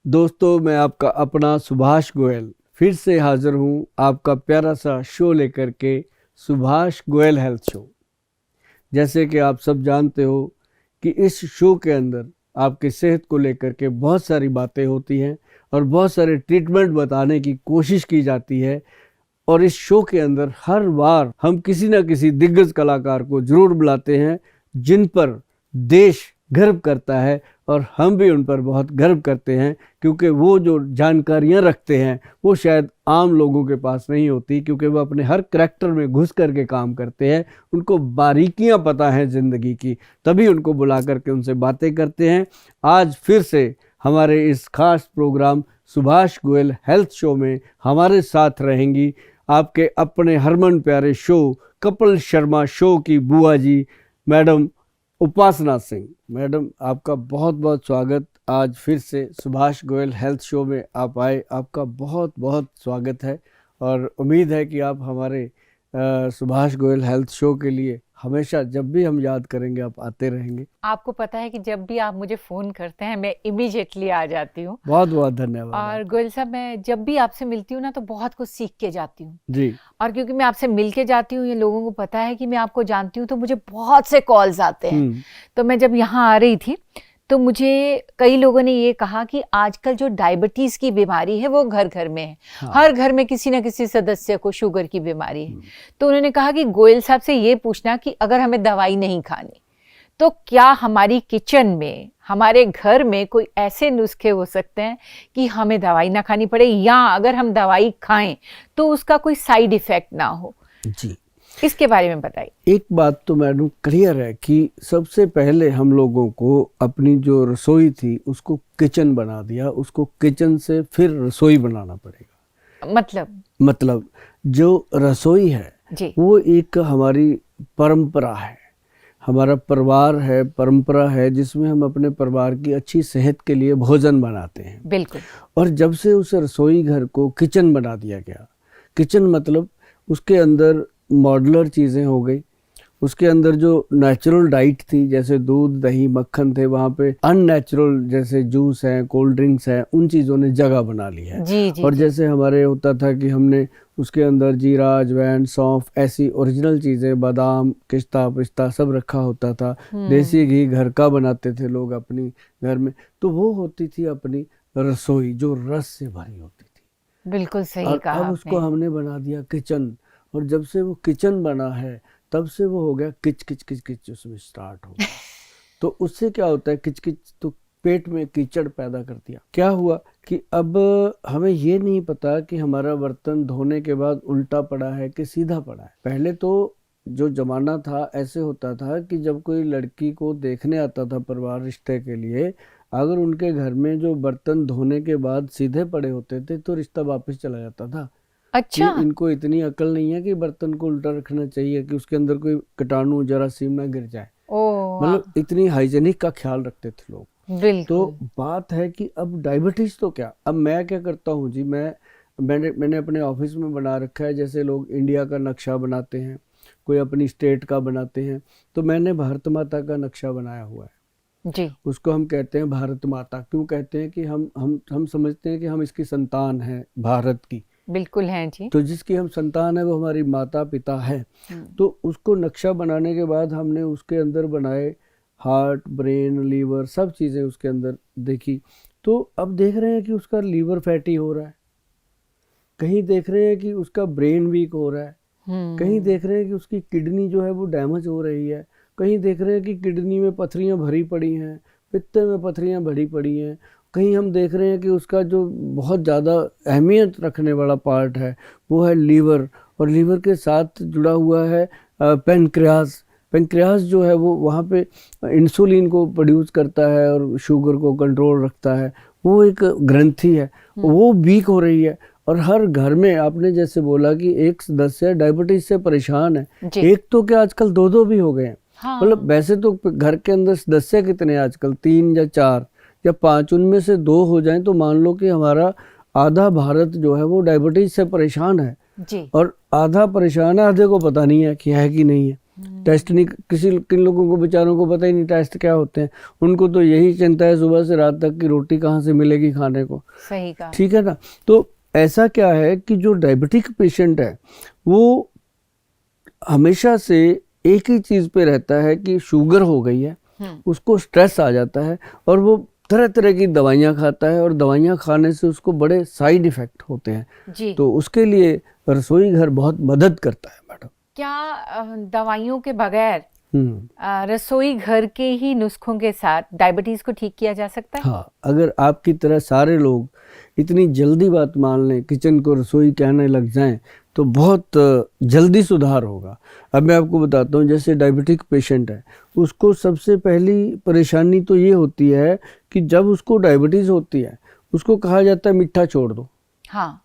दोस्तों, मैं आपका अपना सुभाष गोयल फिर से हाजिर हूँ आपका प्यारा सा शो लेकर के, सुभाष गोयल हेल्थ शो। जैसे कि आप सब जानते हो कि इस शो के अंदर आपकी सेहत को लेकर के बहुत सारी बातें होती हैं और बहुत सारे ट्रीटमेंट बताने की कोशिश की जाती है। और इस शो के अंदर हर बार हम किसी न किसी दिग्गज कलाकार को जरूर बुलाते हैं जिन पर देश गर्व करता है, और हम भी उन पर बहुत गर्व करते हैं क्योंकि वो जो जानकारियां रखते हैं वो शायद आम लोगों के पास नहीं होती, क्योंकि वो अपने हर करैक्टर में घुस करके काम करते हैं। उनको बारीकियां पता हैं ज़िंदगी की, तभी उनको बुला करके उनसे बातें करते हैं। आज फिर से हमारे इस खास program Subhash Goyal health show में हमारे साथ रहेंगी आपके अपने हरमन प्यारे शो कपिल शर्मा शो की बुआ जी, मैडम उपासना सिंह। मैडम, आपका बहुत बहुत स्वागत। आज फिर से सुभाष गोयल हेल्थ शो में आप आए, आपका बहुत बहुत स्वागत है। और उम्मीद है कि आप हमारे सुभाष गोयल हेल्थ शो के लिए हमेशा जब भी हम याद करेंगे आप आते रहेंगे। आपको पता है कि जब भी आप मुझे फ़ोन करते हैं मैं इमीडिएटली आ जाती हूँ। बहुत बहुत धन्यवाद। और गोयल साहब, मैं जब भी आपसे मिलती हूँ ना तो बहुत कुछ सीख के जाती हूँ जी। और क्योंकि मैं आपसे मिल के जाती हूँ, ये लोगों को पता है कि मैं आपको जानती हूँ, तो मुझे बहुत से कॉल्स आते हैं। तो मैं जब यहाँ आ रही थी तो मुझे कई लोगों ने ये कहा कि आजकल जो डायबिटीज़ की बीमारी है वो घर घर में है। हाँ। हर घर में किसी न किसी सदस्य को शुगर की बीमारी है। तो उन्होंने कहा कि गोयल साहब से ये पूछना कि अगर हमें दवाई नहीं खानी तो क्या हमारी किचन में, हमारे घर में कोई ऐसे नुस्खे हो सकते हैं कि हमें दवाई ना खानी पड़े, या अगर हम दवाई खाएं तो उसका कोई साइड इफेक्ट ना हो। जी, इसके बारे में बताइए। एक बात तो मैडम क्लियर है कि सबसे पहले हम लोगों को अपनी जो रसोई थी उसको किचन बना दिया, उसको किचन से फिर रसोई बनाना पड़ेगा। मतलब जो रसोई है जी। वो एक हमारी परंपरा है, हमारा परिवार है, परंपरा है जिसमें हम अपने परिवार की अच्छी सेहत के लिए भोजन बनाते हैं। बिल्कुल। और जब से उस रसोई घर को किचन बना दिया गया, किचन मतलब उसके अंदर मॉड्यूलर चीज़ें हो गई, उसके अंदर जो नेचुरल डाइट थी जैसे दूध दही मक्खन थे, वहाँ पे अननेचुरल जैसे जूस हैं, कोल्ड ड्रिंक्स हैं, उन चीज़ों ने जगह बना ली है। जी, और जी। जैसे हमारे होता था कि हमने उसके अंदर जीरा अजवाइन सौंफ ऐसी ओरिजिनल चीज़ें, बादाम किस्ता पिस्ता सब रखा होता था। देसी घी घर का बनाते थे लोग अपनी घर में, तो वो होती थी अपनी रसोई जो रस से भरी होती थी। बिल्कुल सही और कहा अब उसको हमने बना दिया किचन, और जब से वो किचन बना है तब से वो हो गया किच किच किच किच, उसमें स्टार्ट हो गया। तो उससे क्या होता है, किच किच तो पेट में कीचड़ पैदा कर दिया। क्या हुआ कि अब हमें ये नहीं पता कि हमारा बर्तन धोने के बाद उल्टा पड़ा है कि सीधा पड़ा है। पहले तो जो जमाना था ऐसे होता था कि जब कोई लड़की को देखने आता था परिवार रिश्ते के लिए, अगर उनके घर में जो बर्तन धोने के बाद सीधे पड़े होते थे तो रिश्ता वापस चला जाता था। अच्छा। कि इनको इतनी अकल नहीं है कि बर्तन को उल्टा रखना चाहिए कि उसके अंदर कोई कीटाणु जरासीम ना गिर जाए। मतलब इतनी हाइजीनिक का ख्याल रखते थे लोग। बिल्कुल। तो बात है कि अब डायबिटीज तो क्या, अब मैं क्या करता हूँ जी, मैंने अपने ऑफिस में बना रखा है, जैसे लोग इंडिया का नक्शा बनाते हैं, कोई अपनी स्टेट का बनाते हैं, तो मैंने भारत माता का नक्शा बनाया हुआ है जी। उसको हम कहते हैं भारत माता। क्यों कहते हैं कि हम समझते हैं कि हम इसकी संतान हैं भारत की। बिल्कुल हैं जी। तो जिसकी हम संतान है वो हमारी माता पिता है। तो उसको नक्शा बनाने के बाद हमने उसके अंदर बनाए हार्ट ब्रेन लीवर सब चीज़ें उसके अंदर देखी। तो अब देख रहे हैं कि उसका लीवर फैटी हो रहा है, कहीं देख रहे हैं कि उसका ब्रेन वीक हो रहा है, कहीं देख रहे हैं कि उसकी किडनी जो है वो डैमेज हो रही है, कहीं देख रहे हैं कि किडनी में पथरियां भरी पड़ी हैं, पित्ते में पथरियां भरी पड़ी हैं, कहीं हम देख रहे हैं कि उसका जो बहुत ज़्यादा अहमियत रखने वाला पार्ट है वो है लीवर, और लीवर के साथ जुड़ा हुआ है पेनक्रियास। पेनक्रियास जो है वो वहाँ पे इंसुलिन को प्रोड्यूस करता है और शुगर को कंट्रोल रखता है, वो एक ग्रंथि है, वो वीक हो रही है। और हर घर में आपने जैसे बोला कि एक सदस्य डायबिटीज से परेशान है, एक तो क्या आजकल दो दो भी हो गए हैं। मतलब वैसे तो घर के अंदर सदस्य कितने आजकल, 3 या 4 या 5, उनमें से 2 हो जाएं तो मान लो कि हमारा आधा भारत जो है वो डायबिटीज से परेशान है जी। और आधा परेशान है, आधे को पता नहीं है कि है कि नहीं है। टेस्ट नहीं, किन लोगों को बेचारों को पता ही नहीं टेस्ट क्या होते हैं। उनको तो यही चिंता है सुबह से रात तक कि रोटी कहाँ से मिलेगी खाने को। सही कहा। ठीक है ना। तो ऐसा क्या है कि जो डायबिटिक पेशेंट है वो हमेशा से एक ही चीज पे रहता है कि शुगर हो गई है, उसको स्ट्रेस आ जाता है और वो तरह तरह की दवाइयाँ खाता है और दवाइयाँ खाने से उसको बड़े साइड इफेक्ट होते हैं जी। तो उसके लिए रसोई घर बहुत मदद करता है मैडम। क्या दवाइयों के बगैर रसोई घर के ही नुस्खों के साथ डायबिटीज को ठीक किया जा सकता है? हाँ, अगर आपकी तरह सारे लोग इतनी जल्दी बात मान लें, किचन को रसोई कहने लग जाएं, तो बहुत जल्दी सुधार होगा। अब मैं आपको बताता हूँ, जैसे डायबिटिक पेशेंट है, उसको सबसे पहली परेशानी तो ये होती है कि जब उसको डायबिटीज़ होती है उसको कहा जाता है मीठा छोड़ दो। हाँ।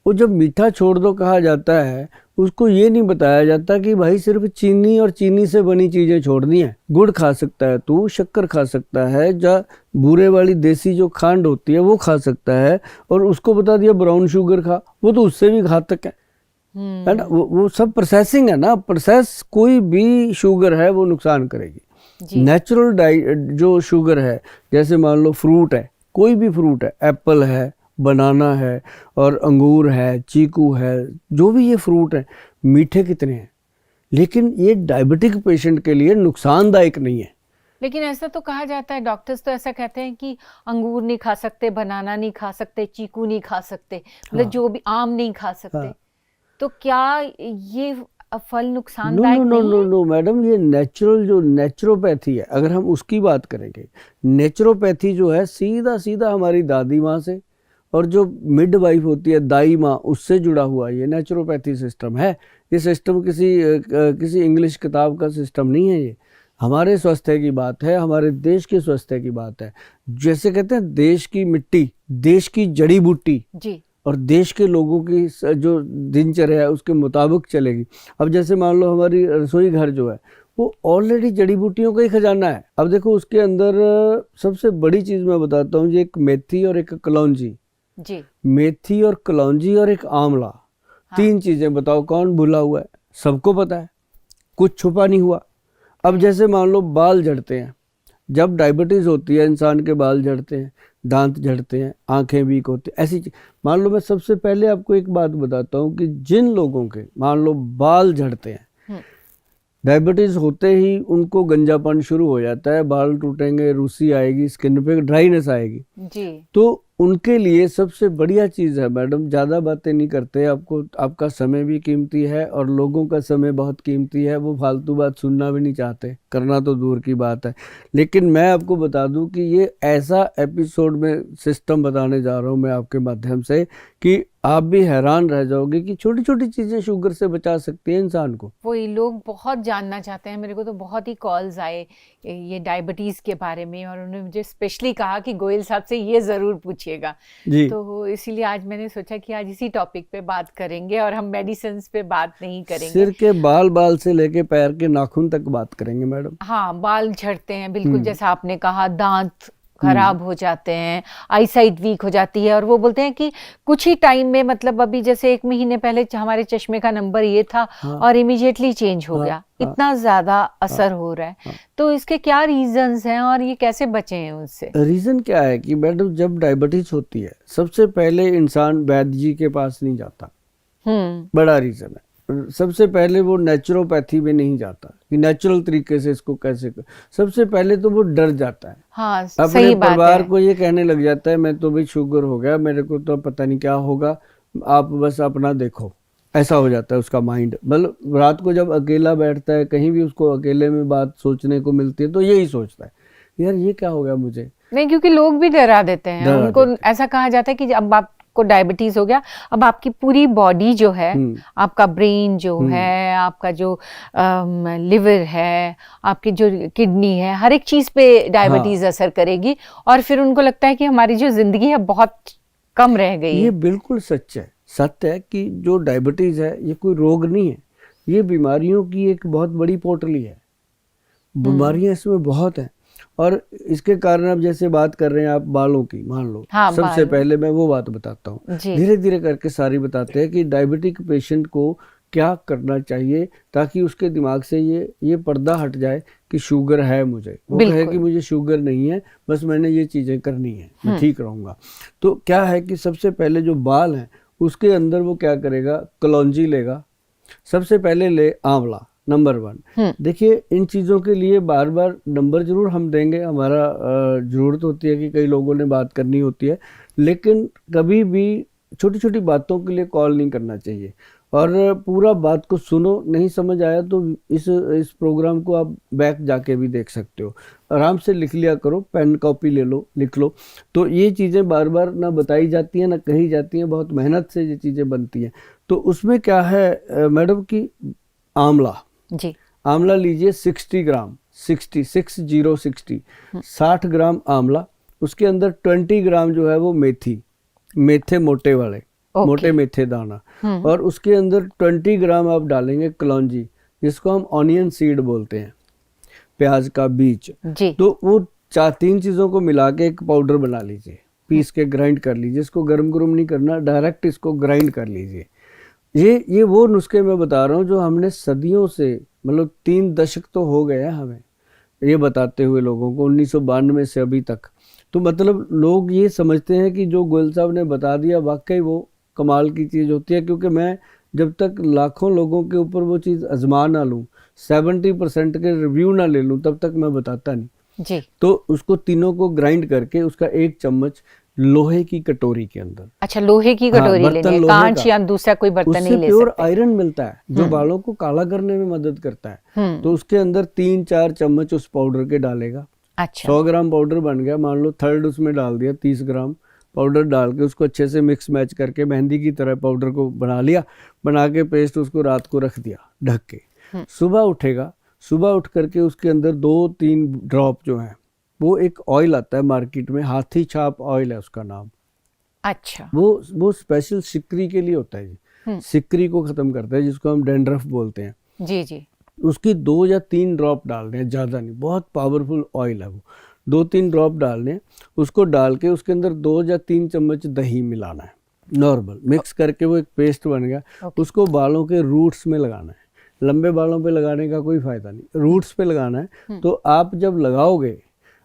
वो जब मीठा छोड़ दो कहा जाता है, उसको ये नहीं बताया जाता कि भाई सिर्फ चीनी और चीनी से बनी चीज़ें छोड़नी है। गुड़ खा सकता है तू, शक्कर खा सकता है, जा बूरे वाली देसी जो खांड होती है वो खा सकता है, और उसको बता दिया ब्राउन शुगर खा, वो तो उससे भी घातक है ना। वो सब प्रोसेसिंग है ना। प्रोसेस कोई भी शुगर है वो नुकसान करेगी। नेचुरल जो शुगर है, जैसे मान लो फ्रूट है, कोई भी फ्रूट है, एप्पल है, बनाना है और अंगूर है, चीकू है, जो भी ये फ्रूट है, मीठे कितने हैं, लेकिन ये डायबिटिक पेशेंट के लिए नुकसानदायक नहीं है। लेकिन ऐसा तो कहा जाता है, डॉक्टर्स तो ऐसा कहते हैं कि अंगूर नहीं खा सकते, बनाना नहीं खा सकते, चीकू नहीं खा सकते, मतलब हाँ। जो भी आम नहीं खा सकते। हाँ। तो क्या ये फल नुकसानदायक नो नहीं है? नो मैडम, ये नेचुरल जो नेचुरोपैथी है, अगर हम उसकी बात करेंगे, नेचुरोपैथी जो है सीधा सीधा हमारी दादी माँ से और जो मिड वाइफ होती है दाई माँ, उससे जुड़ा हुआ ये नेचुरोपैथी सिस्टम है। ये सिस्टम किसी इंग्लिश किताब का सिस्टम नहीं है, ये हमारे स्वास्थ्य की बात है, हमारे देश के स्वास्थ्य की बात है। जैसे कहते हैं देश की मिट्टी, देश की जड़ी बूटी जी, और देश के लोगों की जो दिनचर्या है उसके मुताबिक चलेगी। अब जैसे मान लो हमारी रसोई घर जो है वो ऑलरेडी जड़ी बूटियों का ही खजाना है। अब देखो उसके अंदर सबसे बड़ी चीज़ मैं बताता हूँ, एक मेथी और एक कलौंजी जी, मेथी और कलौंजी और एक आंवला, हाँ। 3 चीजें बताओ कौन भूला हुआ है? सबको पता है, कुछ छुपा नहीं हुआ। अब जैसे मान लो बाल झड़ते हैं, जब डायबिटीज होती है इंसान के बाल झड़ते हैं, दांत झड़ते हैं, आंखें वीक होती हैं, ऐसी मान लो मैं सबसे पहले आपको एक बात बताता हूँ कि जिन लोगों के मान लो बाल झड़ते हैं, डायबिटीज होते ही उनको गंजापन शुरू हो जाता है, बाल टूटेंगे, रूसी आएगी, स्किन पे ड्राइनेस आएगी जी। तो उनके लिए सबसे बढ़िया चीज़ है मैडम, ज़्यादा बातें नहीं करते, आपको आपका समय भी कीमती है और लोगों का समय बहुत कीमती है, वो फालतू बात सुनना भी नहीं चाहते, करना तो दूर की बात है। लेकिन मैं आपको बता दूं कि ये ऐसा एपिसोड में सिस्टम बताने जा रहा हूं मैं आपके माध्यम से कि आप भी हैरान रह जाओगे कि छोटी छोटी चीज़ें शुगर से बचा सकती हैं इंसान को। वही लोग बहुत जानना चाहते हैं, मेरे को तो बहुत ही कॉल्स आए ये डायबिटीज़ के बारे में, और उन्होंने मुझे स्पेशली कहा कि गोयल साहब से ये ज़रूर पूछिएगा जी। तो इसीलिए आज मैंने सोचा कि आज इसी टॉपिक पे बात करेंगे और हम मेडिसिन पे बात नहीं करेंगे। सिर के बाल से लेके पैर के नाखून तक बात करेंगे मैडम। हाँ, बाल झड़ते हैं बिल्कुल, जैसा आपने कहा, दांत खराब हो जाते हैं, आईसाइट वीक हो जाती है, और वो बोलते हैं कि कुछ ही टाइम में, मतलब अभी जैसे 1 महीने पहले हमारे चश्मे का नंबर ये था और इमीडिएटली चेंज हो गया, इतना ज्यादा असर हो रहा है। तो इसके क्या रीजंस हैं और ये कैसे बचे हैं उससे? रीजन क्या है कि मैडम जब डायबिटीज होती है सबसे पहले इंसान वैद्य जी के पास नहीं जाता, बड़ा रीजन है। सबसे पहले वो नेचुरोपैथी में नहीं जाता कि नेचुरल तरीके से इसको कैसे सबसे पहले तो वो डर जाता है। हाँ, अपने सही बात परिवार है। को ये कहने लग जाता है मैं तो भाई शुगर हो गया, मेरे को तो पता नहीं क्या होगा, आप बस अपना देखो, ऐसा हो जाता है उसका माइंड। मतलब रात को जब अकेला बैठता है कहीं भी, उसको अकेले में बात सोचने को मिलती है तो यही सोचता है यार ये क्या हो गया मुझे। नहीं, क्योंकि लोग भी डरा देते हैं उनको। ऐसा कहा जाता है कि अब आपको डायबिटीज हो गया, अब आपकी पूरी बॉडी जो है, आपका ब्रेन जो है, आपका जो लिवर है, आपकी जो किडनी है, हर एक चीज पे डायबिटीज असर करेगी, और फिर उनको लगता है कि हमारी जो जिंदगी है बहुत कम रह गई है। ये बिल्कुल सच है, सत्य है कि जो डायबिटीज है ये कोई रोग नहीं है, ये बीमारियों की एक बहुत बड़ी पोटली है। बीमारियां इसमें बहुत हैं, और इसके कारण अब जैसे बात कर रहे हैं आप बालों की, मान लो सबसे पहले मैं वो बात बताता हूँ, धीरे धीरे करके सारी बताते हैं कि डायबिटिक पेशेंट को क्या करना चाहिए ताकि उसके दिमाग से ये पर्दा हट जाए कि शुगर है मुझे, वो कहे कि मुझे शुगर नहीं है, बस मैंने ये चीज़ें करनी है, मैं ठीक रहूँगा। तो क्या है कि सबसे पहले जो बाल हैं उसके अंदर वो क्या करेगा, कलौंजी लेगा, सबसे पहले ले आंवला नंबर 1। देखिए इन चीज़ों के लिए बार बार नंबर जरूर हम देंगे, हमारा ज़रूरत होती है कि कई लोगों ने बात करनी होती है, लेकिन कभी भी छोटी छोटी बातों के लिए कॉल नहीं करना चाहिए और पूरा बात को सुनो। नहीं समझ आया तो इस प्रोग्राम को आप बैक जाके भी देख सकते हो, आराम से लिख लिया करो, पेन कॉपी ले लो, लिख लो। तो ये चीज़ें बार बार ना बताई जाती हैं ना कही जाती हैं, बहुत मेहनत से ये चीज़ें बनती हैं। तो उसमें क्या है मैडम कि आंवला जी, आंवला लीजिए 60 ग्राम, 60 ग्राम आंवला, उसके अंदर 20 ग्राम जो है वो मेथे मोटे वाले, मोटे मेथे दाना, और उसके अंदर 20 ग्राम आप डालेंगे कलौंजी, जिसको हम ऑनियन सीड बोलते हैं, प्याज का बीज जी। तो वो 3 चीज़ों को मिला के एक पाउडर बना लीजिए, पीस के ग्राइंड कर लीजिए। इसको गरम नहीं करना, डायरेक्ट इसको ग्राइंड कर लीजिए। ये वो नुस्खे मैं बता रहा हूँ जो हमने सदियों से, मतलब 3 दशक तो हो गए हैं हमें ये बताते हुए लोगों को, 1992 से अभी तक। तो मतलब लोग ये समझते हैं कि जो गोयल साहब ने बता दिया वाकई वो कमाल की चीज़ होती है, क्योंकि मैं जब तक लाखों लोगों के ऊपर वो चीज़ आजमा ना लूँ, 70% के रिव्यू ना ले लूँ, तब तक मैं बताता नहीं जी। तो उसको तीनों को ग्राइंड करके उसका 1 चम्मच लोहे की कटोरी के अंदर, अच्छा लोहे की कटोरी लेनी है, कांच या दूसरा कोई बर्तन नहीं ले सकते। प्योर आयरन मिलता है जो बालों को काला करने में मदद करता है। तो उसके अंदर 3-4 चम्मच उस पाउडर के डालेगा। अच्छा 100 ग्राम पाउडर बन गया, मान लो थर्ड उसमें डाल दिया, 30 ग्राम पाउडर डाल के उसको अच्छे से मिक्स मैच करके मेहंदी की तरह पाउडर को बना लिया, बना के पेस्ट उसको रात को रख दिया ढक के। सुबह उठेगा, सुबह उठ करके उसके अंदर 2-3 ड्रॉप जो है, वो एक ऑयल आता है मार्केट में, हाथी छाप ऑयल है उसका नाम। अच्छा वो स्पेशल सिकरी के लिए होता है जी, सिकरी को खत्म करता है, जिसको हम डैंड्रफ बोलते हैं जी जी। उसकी 2 या 3 ड्रॉप डालने हैं, ज़्यादा नहीं, बहुत पावरफुल ऑयल है वो। 2-3 ड्रॉप डालने, उसको डाल के उसके अंदर 2 या 3 चम्मच दही मिलाना है, नॉर्मल मिक्स करके वो एक पेस्ट बन गया। उसको बालों के रूट्स में लगाना है, लंबे बालों पे लगाने का कोई फायदा नहीं, रूट्स पे लगाना है। तो आप जब लगाओगे,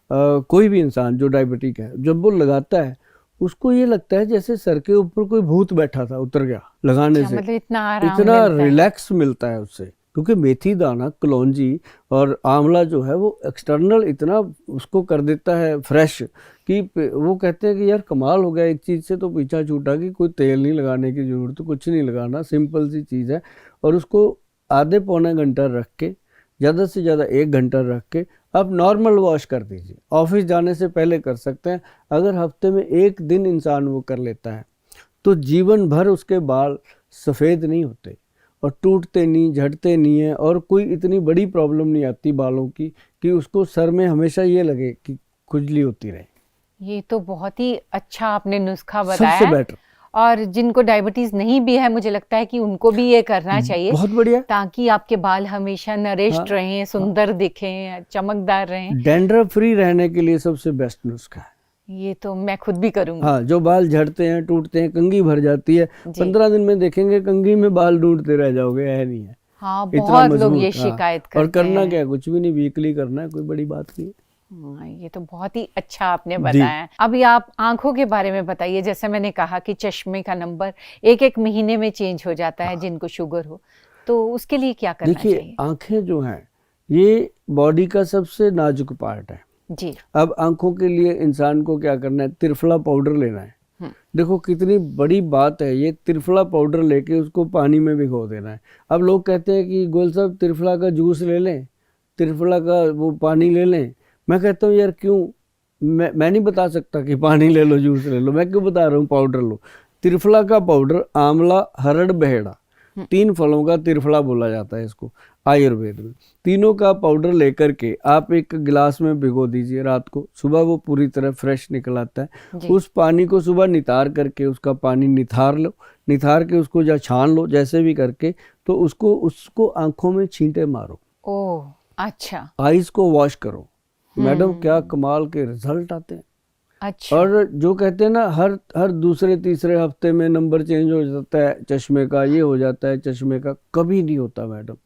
कोई भी इंसान जो डायबिटिक है, जब वो लगाता है उसको ये लगता है जैसे सर के ऊपर कोई भूत बैठा था, उतर गया लगाने से, मतलब इतना रिलैक्स मिलता है उससे। क्योंकि मेथी दाना, कलौंजी और आंवला जो है वो एक्सटर्नल इतना उसको कर देता है फ्रेश कि वो कहते हैं कि यार कमाल हो गया, एक चीज़ से तो पीछा छूटा कि कोई तेल नहीं लगाने की ज़रूरत, कुछ नहीं लगाना, सिंपल सी चीज़ है। और उसको आधे पौने घंटा रख के, ज़्यादा से ज़्यादा 1 घंटा रख के आप नॉर्मल वॉश कर दीजिए। ऑफिस जाने से पहले कर सकते हैं। अगर हफ्ते में 1 दिन इंसान वो कर लेता है तो जीवन भर उसके बाल सफ़ेद नहीं होते और टूटते नहीं, झड़ते नहीं है, और कोई इतनी बड़ी प्रॉब्लम नहीं आती बालों की कि उसको सर में हमेशा ये लगे कि खुजली होती रहे। ये तो बहुत ही अच्छा आपने नुस्खा बताया, सबसे बेटर। और जिनको डायबिटीज नहीं भी है, मुझे लगता है कि उनको भी ये करना चाहिए, बहुत बढ़िया, ताकि आपके बाल हमेशा नरिश्ड रहें, सुंदर दिखें, चमकदार रहें। डैंड्रफ फ्री रहने के लिए सबसे बेस्ट नुस्खा है ये, तो मैं खुद भी करूंगी। हाँ, जो बाल झड़ते हैं, टूटते हैं, कंघी भर जाती है, 15 दिन में देखेंगे कंघी में बाल ढूंढते रह जाओगे, है नहीं है। हाँ, बहुत लोग ये शिकायत करते हैं। और करना क्या, कुछ भी नहीं, वीकली करना है, कोई बड़ी बात नहीं। ये तो बहुत ही अच्छा आपने बताया। अभी आप आंखों के बारे में बताइए। जैसे मैंने कहा कि चश्मे का नंबर 1-1 महीने में चेंज हो जाता है जिनको शुगर हो, तो उसके लिए क्या करना चाहिए? देखिए, आंखें जो हैं ये बॉडी का सबसे नाजुक पार्ट है जी। अब आंखों के लिए इंसान को क्या करना है, त्रिफला पाउडर लेना है। देखो कितनी बड़ी बात है ये, त्रिफला पाउडर लेके उसको पानी में भिगो देना है। अब लोग कहते हैं कि गोयल साहब त्रिफला का जूस ले लें, त्रिफला का वो पानी ले लें। मैं कहता हूँ यार क्यों, मैं नहीं बता सकता कि पानी ले लो, जूस ले लो, मैं क्यों बता रहा हूँ पाउडर लो। त्रिफला का पाउडर, आंवला, हरड़, बहेड़ा, 3 फलों का त्रिफला बोला जाता है इसको आयुर्वेद में। तीनों का पाउडर लेकर के आप एक गिलास में भिगो दीजिए रात को, सुबह वो पूरी तरह फ्रेश निकल आता है। उस पानी को सुबह नितार करके, उसका पानी निथार लो, निथार के उसको या छान लो, जैसे भी करके, तो उसको आंखों में छींटे मारो। ओह अच्छा। आईज को वॉश करो, मैडम क्या कमाल के रिजल्ट आते हैं। अच्छा। और जो कहते हैं ना, हर दूसरे तीसरे हफ्ते में नंबर चेंज हो जाता है चश्मे का, ये हो जाता है चश्मे का, कभी नहीं होता मैडम।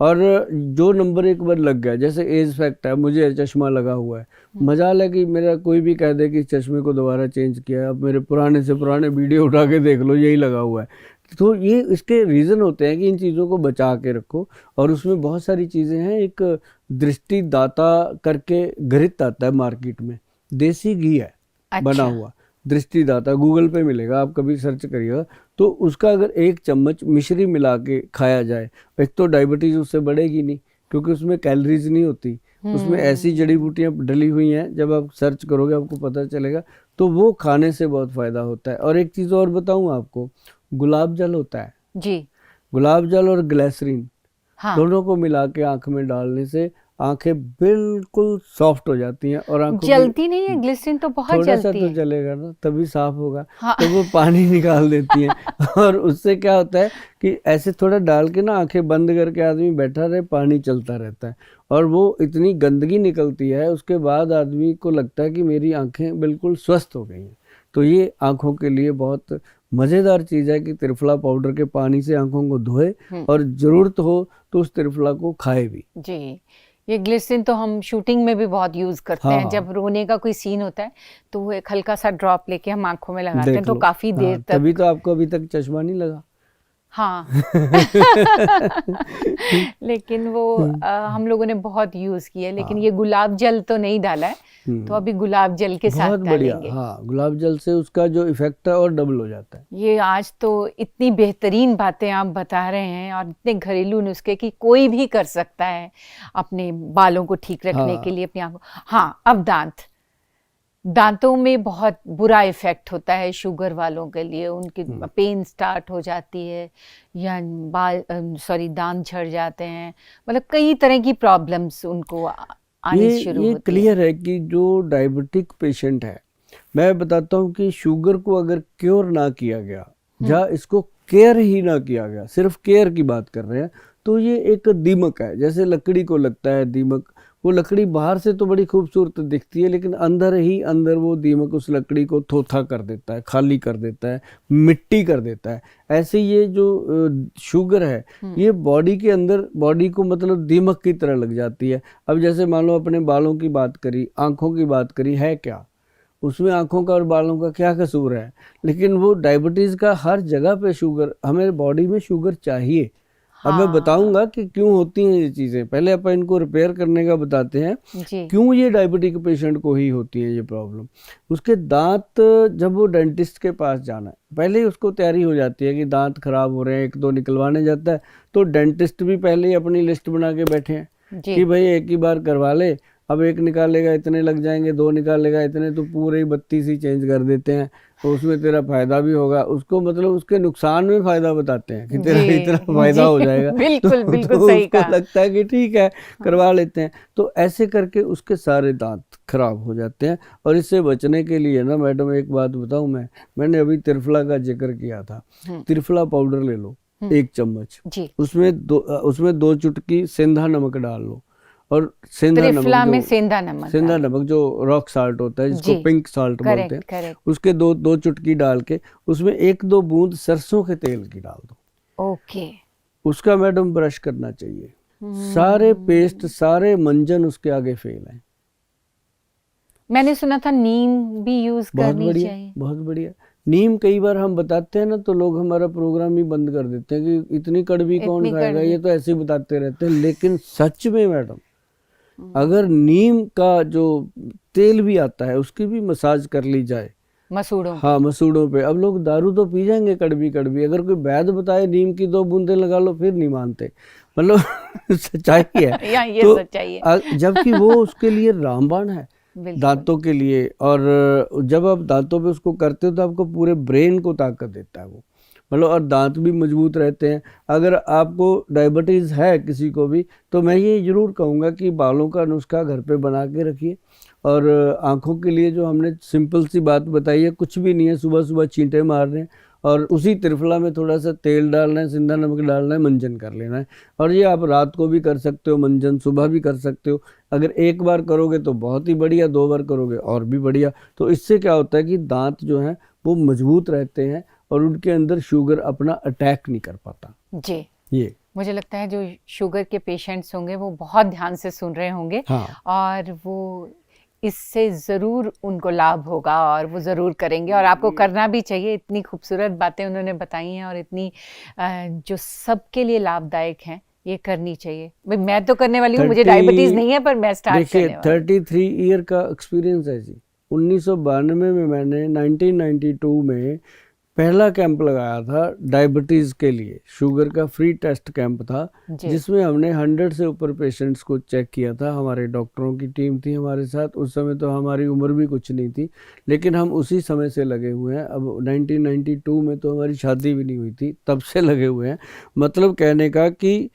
और जो नंबर एक बार लग गया, जैसे एज फैक्ट है, मुझे चश्मा लगा हुआ है, मजाल है कि मेरा कोई भी कह दे कि चश्मे को दोबारा चेंज किया है, अब मेरे पुराने से पुराने वीडियो उठा के देख लो, यही लगा हुआ है। तो ये इसके रीज़न होते हैं कि इन चीज़ों को बचा के रखो। और उसमें बहुत सारी चीज़ें हैं। एक दृष्टिदाता करके घृत आता है मार्केट में, देसी घी है बना हुआ, दृष्टिदाता, गूगल पे मिलेगा, आप कभी सर्च करिएगा। तो उसका अगर 1 चम्मच मिश्री मिला के खाया जाए, एक तो डायबिटीज उससे बढ़ेगी नहीं, क्योंकि उसमें कैलोरीज नहीं होती, उसमें ऐसी जड़ी बूटियां डली हुई हैं, जब आप सर्च करोगे आपको पता चलेगा। तो वो खाने से बहुत फायदा होता है। और एक चीज़ और बताऊं आपको, गुलाब जल होता है जी, गुलाब जल और ग्लिसरीन, हाँ, दोनों को मिला के आंख में डालने से आंखें बिल्कुल सॉफ्ट हो जाती हैं। और आंखों की जलती नहीं है ग्लिसरीन तो बहुत थोड़ा सा जलती तो है। जलेगा ना, तभी साफ होगा। हाँ। तो वो पानी निकाल देती हैं। और उससे क्या होता है कि ऐसे थोड़ा डाल के ना आंखें बंद करके आदमी बैठा रहे, पानी चलता रहता है, और वो इतनी गंदगी निकलती है, उसके बाद आदमी को लगता है कि मेरी आंखें बिल्कुल स्वस्थ हो गई हैं। तो ये आंखों के लिए बहुत मज़ेदार चीज़ है कि त्रिफला पाउडर के पानी से आंखों को धोए, और ज़रूरत हो तो उस त्रिफला को खाए भी। जी, ये ग्लिसरीन तो हम शूटिंग में भी बहुत यूज करते हैं। हाँ, जब रोने का कोई सीन होता है तो वो एक हल्का सा ड्रॉप लेके हम आंखों में लगाते हैं, देख तो लो। काफी देर हाँ, तभी तक। तो आपको अभी तक चश्मा नहीं लगा। हाँ। लेकिन वो हम लोगों ने बहुत यूज किया है, लेकिन ये गुलाब जल तो नहीं डाला है, तो अभी गुलाब जल के साथ बहुत बढ़िया। डालेंगे। हाँ, गुलाब जल से उसका जो इफेक्ट है और डबल हो जाता है। ये आज तो इतनी बेहतरीन बातें आप बता रहे हैं, और इतने घरेलू नुस्खे कि कोई भी कर सकता है अपने बालों को ठीक रखने के लिए, अपनी आंखों। हाँ, अब दांतों में बहुत बुरा इफेक्ट होता है शुगर वालों के लिए, उनकी पेन स्टार्ट हो जाती है, या दांत झड़ जाते हैं, मतलब कई तरह की प्रॉब्लम्स उनको आनी शुरू ये होती है। क्लियर है कि जो डायबिटिक पेशेंट है, मैं बताता हूँ कि शुगर को अगर क्योर ना किया गया, या इसको केयर ही ना किया गया, सिर्फ केयर की बात कर रहे हैं, तो ये एक दीमक है। जैसे लकड़ी को लगता है दीमक, वो लकड़ी बाहर से तो बड़ी खूबसूरत दिखती है, लेकिन अंदर ही अंदर वो दीमक उस लकड़ी को थोथा कर देता है, खाली कर देता है, मिट्टी कर देता है। ऐसे ये जो शुगर है, ये बॉडी के अंदर, बॉडी को मतलब दीमक की तरह लग जाती है। अब जैसे मान लो अपने बालों की बात करी, आंखों की बात करी, है क्या उसमें आंखों का और बालों का क्या कसूर है? लेकिन वो डायबिटीज़ का हर जगह पे शुगर, हमें बॉडी में शुगर चाहिए। अब मैं बताऊंगा कि क्यों होती हैं ये चीज़ें, पहले अपन इनको रिपेयर करने का बताते हैं। जी। क्यों ये डायबिटिक पेशेंट को ही होती है ये प्रॉब्लम? उसके दांत, जब वो डेंटिस्ट के पास जाना है, पहले ही उसको तैयारी हो जाती है कि दांत खराब हो रहे हैं, 1-2 निकलवाने जाता है, तो डेंटिस्ट भी पहले ही अपनी लिस्ट बना के बैठे हैं कि भाई एक ही बार करवा ले, अब 1 निकालेगा इतने लग जाएंगे, 2 निकालेगा इतने, तो पूरे ही 32 ही चेंज कर देते हैं, तो उसमें तेरा फायदा भी होगा। उसको मतलब उसके नुकसान में फायदा बताते हैं कि तेरा इतना फायदा हो जाएगा। बिल्कुल तो बिल्कुल सही उसको कहा। लगता है कि ठीक है करवा लेते हैं, तो ऐसे करके उसके सारे दांत खराब हो जाते हैं। और इससे बचने के लिए ना मैडम, एक बात बताऊं, मैंने अभी त्रिफला का जिक्र किया था, त्रिफला पाउडर ले लो 1 चम्मच, उसमें 2 चुटकी सेंधा नमक डाल लो, और त्रिफला में सेंधा नमक जो रॉक साल्ट होता है, जिसको पिंक साल्ट बोलते हैं, उसके 2 चुटकी डाल के उसमें 1-2 बूंद सरसों के तेल की डाल दो। ओके। उसका मैडम ब्रश करना चाहिए। सारे पेस्ट, सारे मंजन उसके आगे फेल हैं। मैंने सुना था नीम भी यूज करनी चाहिए। बहुत बढ़िया। नीम कई बार हम बताते हैं ना, तो लोग हमारा प्रोग्राम ही बंद कर देते हैं कि इतनी कड़वी कौन खाएगा, ये तो ऐसे ही बताते रहते हैं। लेकिन सच में मैडम, अगर नीम का जो तेल भी आता है उसकी भी मसाज कर ली जाए मसूड़ों, हाँ मसूड़ों पे, अब लोग दारू तो पी जाएंगे कड़वी कड़वी, अगर कोई वैद्य बताए नीम की 2 बूंदे लगा लो, फिर नहीं मानते, मतलब सच्चाई है। या ये तो सच्चाई है। जबकि वो उसके लिए रामबाण है दांतों के लिए। और जब आप दांतों पे उसको करते हो तो आपको पूरे ब्रेन को ताकत देता है वो, मतलब, और दांत भी मजबूत रहते हैं। अगर आपको डायबिटीज़ है किसी को भी, तो मैं ये ज़रूर कहूँगा कि बालों का नुस्खा घर पे बना के रखिए। और आँखों के लिए जो हमने सिंपल सी बात बताई है, कुछ भी नहीं है, सुबह सुबह छींटे मार रहे हैं और उसी त्रिफला में थोड़ा सा तेल डालना है, सिंधा नमक डालना है, मंजन कर लेना है। और ये आप रात को भी कर सकते हो मंजन, सुबह भी कर सकते हो। अगर एक बार करोगे तो बहुत ही बढ़िया, 2 बार करोगे और भी बढ़िया। तो इससे क्या होता है कि दांत जो हैं वो मजबूत रहते हैं और उनके अंदर शुगर अपना अटैक नहीं कर पाता। जी, ये मुझे लगता है जो शुगर के पेशेंट्स होंगे वो बहुत ध्यान से सुन रहे होंगे। हाँ, और वो इससे ज़रूर उनको लाभ होगा और वो ज़रूर करेंगे, और आपको करना भी चाहिए। इतनी खूबसूरत बातें उन्होंने बताई हैं और इतनी जो सबके लिए लाभदायक हैं, ये करनी चाहिए। भाई मैं तो करने वाली हूँ, मुझे 30 डायबिटीज़ नहीं है, पर मैं स्टार्ट देखिए करने वाली हूँ। 33 ईयर का एक्सपीरियंस है जी। 1992 में मैंने 1992 में पहला कैंप लगाया था डायबिटीज़ के लिए। शुगर का फ्री टेस्ट कैंप था जी। जिसमें हमने 100 से ऊपर पेशेंट्स को चेक किया था। हमारे डॉक्टरों की टीम थी हमारे साथ। उस समय तो हमारी उम्र भी कुछ नहीं थी, लेकिन हम उसी समय से लगे हुए हैं। अब 1992 में तो हमारी शादी भी नहीं हुई थी, तब से लगे हुए हैं। मतलब कहने का कि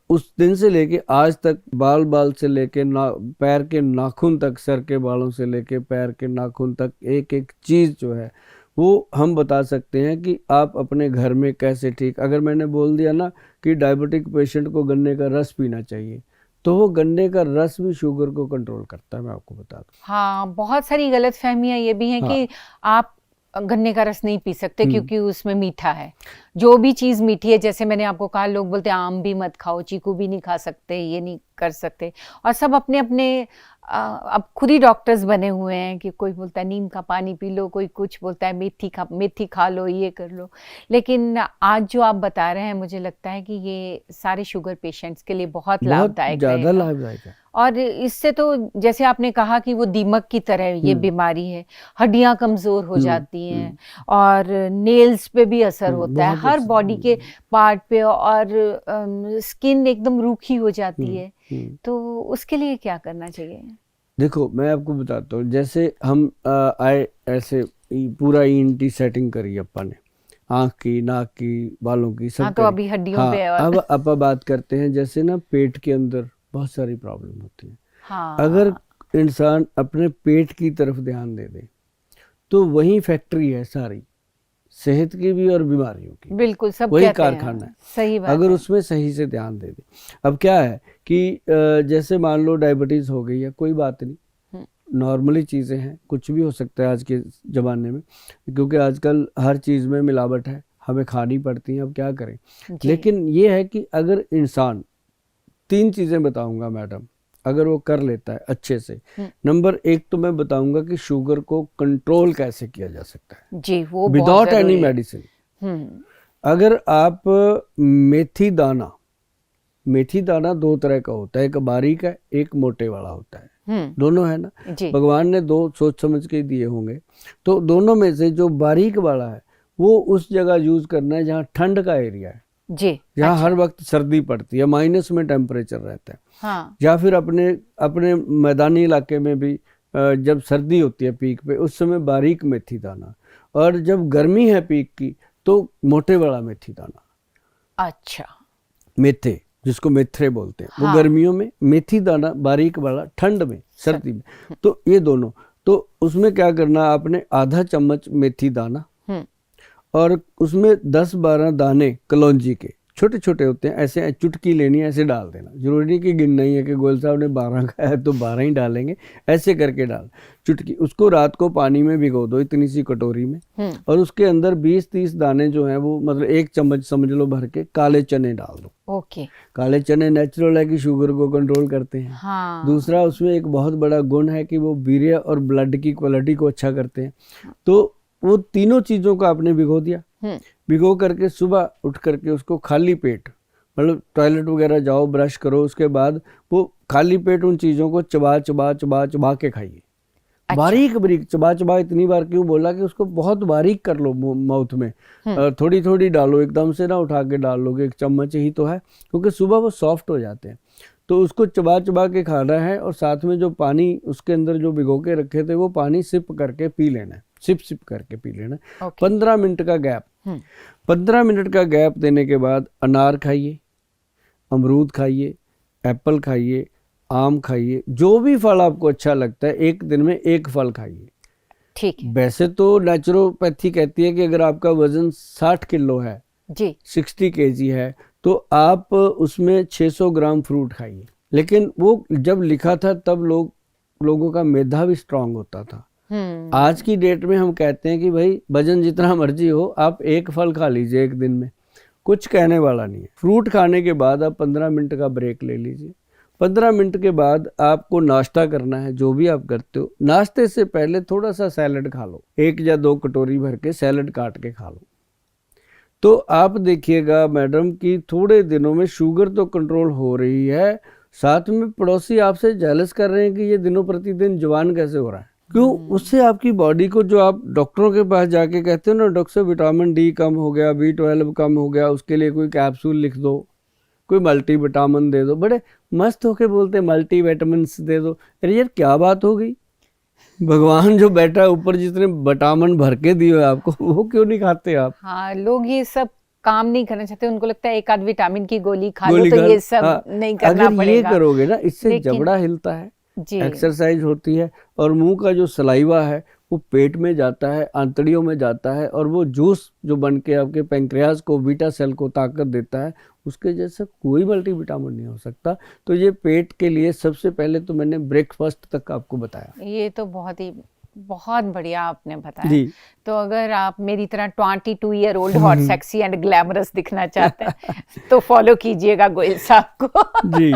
उस दिन से लेके आज तक, बाल से लेके पैर के नाखून तक, सर के बालों से लेके पैर के नाखून तक, एक एक चीज़ जो है वो हम बता सकते हैं कि आप अपने घर में कैसे ठीक। अगर मैंने बोल दिया ना कि डायबिटिक पेशेंट को गन्ने का रस पीना चाहिए, तो वो गन्ने का रस भी शुगर को कंट्रोल करता है, मैं आपको बता दूं। हाँ, बहुत सारी गलतफहमियां ये भी हैं हाँ। कि आप गन्ने का रस नहीं पी सकते क्योंकि उसमें मीठा है। जो भी चीज़ मीठी है, जैसे मैंने आपको कहा, लोग बोलते हैं आम भी मत खाओ, चीकू भी नहीं खा सकते, ये नहीं कर सकते। और सब अपने अपने अब खुद ही डॉक्टर्स बने हुए हैं कि कोई बोलता है नीम का पानी पी लो, कोई कुछ बोलता है मेथी खा लो, ये कर लो। लेकिन आज जो आप बता रहे हैं, मुझे लगता है कि ये सारे शुगर पेशेंट्स के लिए बहुत लाभदायक ज़्यादा रहेगा। लाभदायक है। और इससे तो जैसे आपने कहा कि वो दीमक की तरह ये बीमारी है, हड्डियां कमज़ोर हो जाती हैं और नेल्स पे भी असर होता है, बहुत हर अच्छा। बॉडी के पार्ट पे, और स्किन एकदम रूखी हो जाती है। तो उसके लिए क्या करना चाहिए? देखो मैं आपको बताता हूँ। जैसे हम आए ऐसे पूरा ईएनटी सेटिंग करी अपन ने, आँख की, नाक की, बालों की, सब हाँ, तो करी। अभी हड्डियों हाँ, पे और अब अपन बात करते हैं जैसे ना पेट के अंदर बहुत सारी प्रॉब्लम होती है। हाँ, अगर इंसान अपने पेट की तरफ ध्यान दे दे तो वही फैक्ट्री है सारी, सेहत की भी और बीमारियों की। बिल्कुल, सब वही कहते हैं, कारखाना है, सही बात अगर है। उसमें सही से ध्यान दे दे। अब क्या है कि जैसे मान लो डायबिटीज़ हो गई है, कोई बात नहीं, नॉर्मली चीज़ें हैं, कुछ भी हो सकता है आज के ज़माने में, क्योंकि आजकल हर चीज़ में मिलावट है, हमें खानी पड़ती है, अब क्या करें। लेकिन ये है कि अगर इंसान 3 चीज़ें बताऊंगा मैडम, अगर वो कर लेता है अच्छे से। नंबर 1 तो मैं बताऊंगा कि शुगर को कंट्रोल कैसे किया जा सकता है जी, वो विदाउट एनी मेडिसिन। अगर आप मेथी दाना 2 तरह का होता है, एक बारीक है, एक मोटे वाला होता है, दोनों है ना। भगवान ने 2 सोच समझ के दिए होंगे, तो दोनों में से जो बारीक वाला है वो उस जगह यूज करना है जहाँ ठंड का एरिया है जी, जहाँ हर वक्त सर्दी पड़ती है, माइनस में टेम्परेचर रहता है। हाँ। या फिर अपने मैदानी इलाके में भी जब सर्दी होती है पीक पे, उस समय बारीक मेथी दाना, और जब गर्मी है पीक की तो मोटे वाला मेथी दाना। अच्छा, मेथे जिसको मेथरे बोलते हैं, वो गर्मियों में, मेथी दाना बारीक वाला ठंड में, सर्दी में। तो ये दोनों, तो उसमें क्या करना, आपने आधा चम्मच मेथी दाना और उसमें 10-12 दाने कलौंजी के, छोटे छोटे होते हैं, ऐसे चुटकी लेनी है, ऐसे डाल देना। जरूरी नहीं कि गिनना ही है कि गोयल साहब ने 12 खाया है तो 12 ही डालेंगे, ऐसे करके डाल चुटकी। उसको रात को पानी में भिगो दो, इतनी सी कटोरी में, और उसके अंदर 20-30 दाने जो हैं वो, मतलब 1 चम्मच समझ लो भर के, काले चने डाल दो। ओके। काले चने नेचुरल है कि शुगर को कंट्रोल करते हैं। हाँ। दूसरा, उसमें एक बहुत बड़ा गुण है कि वो वीर्य और ब्लड की क्वालिटी को अच्छा करते हैं। तो वो तीनों चीज़ों को आपने भिगो दिया, भिगो करके सुबह उठ करके उसको खाली पेट, मतलब टॉयलेट वगैरह जाओ, ब्रश करो, उसके बाद वो खाली पेट उन चीज़ों को चबा के खाइए। अच्छा। बारीक चबा इतनी बार क्यों बोला कि उसको बहुत बारीक कर लो माउथ में, थोड़ी थोड़ी डालो, एकदम से ना उठा के डाल लोगे, 1 चम्मच ही तो है, क्योंकि सुबह वो सॉफ्ट हो जाते हैं। तो उसको चबा के खाना है, और साथ में जो पानी उसके अंदर जो भिगो के रखे थे वो पानी सिप करके पी लेना है, सिप करके पी लेना है। 15 मिनट का गैप, 15 मिनट का गैप देने के बाद अनार खाइए, अमरूद खाइए, एप्पल खाइए, आम खाइए, जो भी फल आपको अच्छा लगता है, एक दिन में 1 फल खाइए। ठीक है वैसे तो नेचुरोपैथी कहती है कि अगर आपका वजन 60 किलो है, जी। 60 केजी है, तो आप उसमें 600 ग्राम फ्रूट खाइए। लेकिन वो जब लिखा था तब लोगों का मेधा भी स्ट्रांग होता था। आज की डेट में हम कहते हैं कि भाई वजन जितना मर्जी हो, आप एक फल खा लीजिए एक दिन में, कुछ कहने वाला नहीं है। फ्रूट खाने के बाद आप 15 मिनट का ब्रेक ले लीजिए। 15 मिनट के बाद आपको नाश्ता करना है, जो भी आप करते हो। नाश्ते से पहले थोड़ा सा सैलड खा लो, 1 या 2 कटोरी भर के सैलड काट के खा लो। तो आप देखिएगा मैडम कि थोड़े दिनों में शुगर तो कंट्रोल हो रही है, साथ में पड़ोसी आपसे जेलस कर रहे हैं कि ये दिनों प्रतिदिन जवान कैसे हो रहा है। क्यों? उससे आपकी बॉडी को, जो आप डॉक्टरों के पास जाके कहते हो ना, डॉक्टर साहब विटामिन डी कम हो गया, B12 कम हो गया, उसके लिए कोई कैप्सूल लिख दो, कोई मल्टी विटामिन दे दो, बड़े मस्त होके बोलते हैं मल्टी विटामिन दे दो। अरे यार क्या बात हो गई, भगवान जो बैठा है ऊपर जितने विटामिन भर के दिए आपको, वो क्यों नहीं खाते आप? हाँ, लोग ये सब काम नहीं करना चाहते, उनको लगता है एक आध विटामिन की गोली खा लो तो ये सब हाँ, नहीं करना अगर पड़ेगा। ये करोगे ना, इससे लेकिन- जबड़ा हिलता है, जी एक्सरसाइज होती है, और मुंह का जो सलाइवा है वो पेट में जाता है, आंतड़ियों में जाता है, और वो जूस जो बन के आपके पैंक्रियाज को, बीटा सेल को ताकत देता है, उसके जैसा कोई मल्टीविटामिन नहीं हो सकता। तो ये पेट के लिए सबसे पहले तो मैंने ब्रेकफास्ट तक आपको बताया। ये तो बहुत बढ़िया आपने बताया। जी। तो अगर आप मेरी तरह 22 year old hot sexy and glamorous दिखना चाहते हैं तो फॉलो कीजिएगा गोयल साहब को। जी।